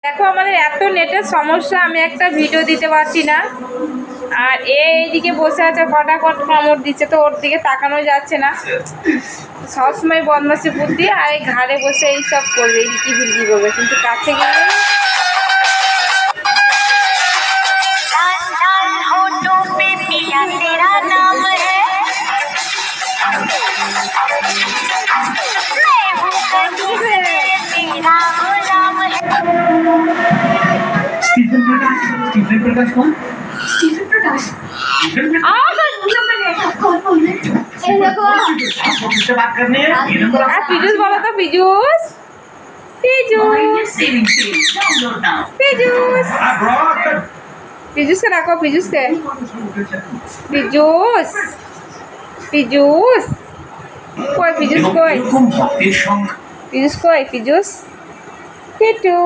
দেখো আমাদের এত নেটের সমস্যা, আমি একটা ভিডিও দিতে পারছি না। আর এইদিকে বসে আছে, কটা কামড় দিচ্ছে, তো ওর দিকে তাকানো যাচ্ছে না। সবসময় বদমাসি বুদ্ধি, আর এই ঘাড়ে বসে এইসব করবে, কি বিলকি করবে, কিন্তু কাছে গেলে स्टीफन प्रकाश कौन? स्टीफन प्रकाश आपसे बात करनी है। पीजूस बोलो तो पीजूस पीजूस पीजूस पीजूस के रखो, पीजूस के पीजूस पीजूस कोई पीजूस कोई पीजूस कोई पीजूस किटू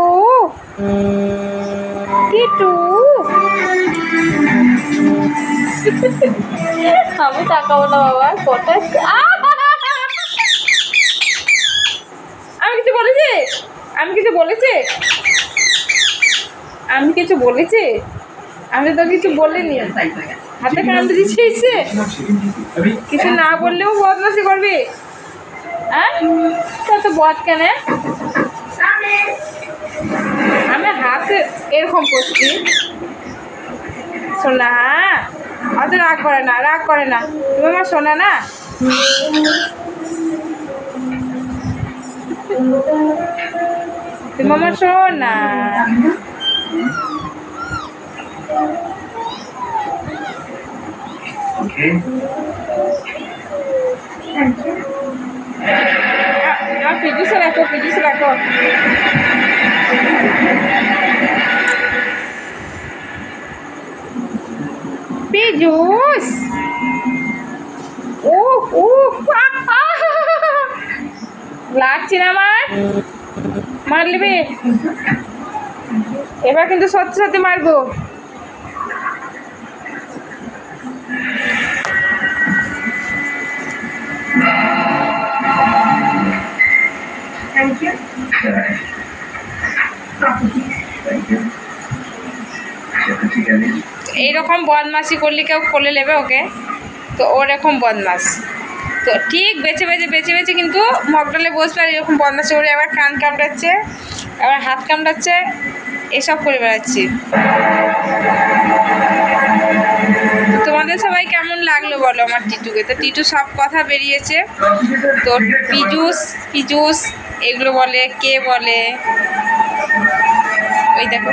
किटू আমি তাকাবো না বাবা, কোথায় আমি কিছু বলেছি? আমি কিছু বলেছি? আমি কিছু বলেছি? আমি তো কিছু বলিনি। হাতে কামড়ে দিচ্ছে, কিছু না বললেও বদমাশি করবি। হ্যাঁ তো বদ কেন? আমি হাতে এরকম করছি। সোনা অত রাগ করে না, রাগ করে না, তুমি আমার সোনা না। তুমি আমার সোনা। পিজুসে রাখো, পিজুসে রাখো। পিজুস ও ও লাগছে না আমার? মার নেবে এবার কিন্তু, সত্যি সত্যি মারবো। এইরকম বদমাসি করলে কেউ কোলে নেবে ওকে? তো ওরকম বদমাস তো ঠিক বেছে বেছে বেছে বেছে কিন্তু মগডালে বসবে, আর এরকম বদমাসি করে আবার কান কামড়াচ্ছে, আবার হাত কামড়াচ্ছে, এসব করে বেড়াচ্ছি। তোমাদের সবাই কেমন লাগলো বলো আমার টিটুকে? তো টিটু সব কথা বেরিয়েছে, তো পিজুস পিজুস এগুলো বলে, কে বলে। ওই দেখো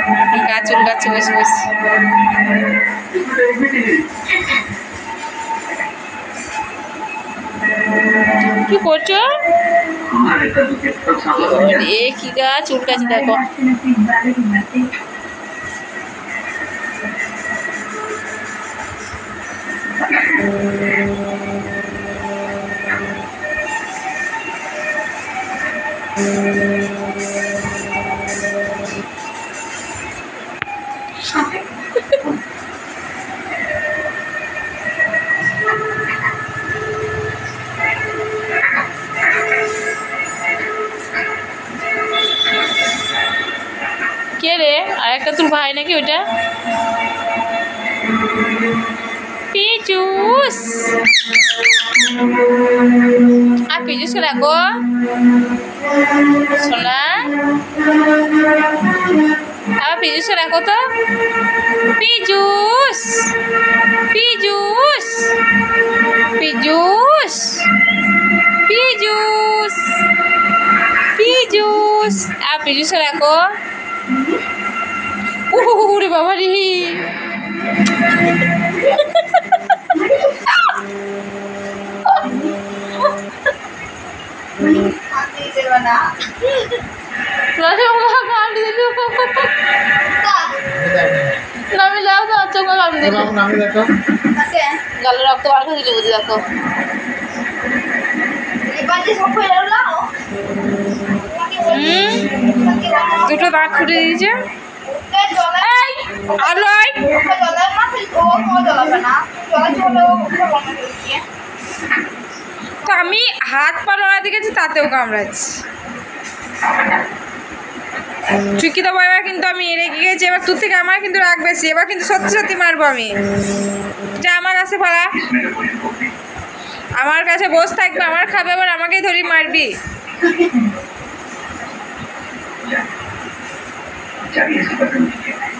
গা চুল গাছে বসে বসে। কি করছো? কি গা চুল গাছে দেখো। কে রে? আর একটা তোর ভাই নাকি ওটা? পিজুস আর পিজুসকে রাখো সোনা, আবার পিজুসকে রাখো তো। পিজুস পিজুস পিজুস পিজুস পিজুস আর পিজুসকে রাখো। ওরে বাবা রে, নামে যাও তো, আচ্ছা গালে রক্ত বার করে দিলে বুঝি। দেখো দুটো দাঁত ফুটে দিয়েছে। তো আমি হাত পা লড়া দেখেছি, তাতেও কামড়াচ্ছি। চুকি দেবো এবার, কিন্তু আমি রেগে গেছি এবার, তোর থেকে আমার কিন্তু রাগ বেশি, এবার কিন্তু সত্যি সত্যি মারবো আমি। যা আমার কাছে পালা, আমার কাছে বস থাকবে, আমার খাবে, আবার আমাকেই ধরি মারবি। जानिए इसकी बदतमीजी क्या है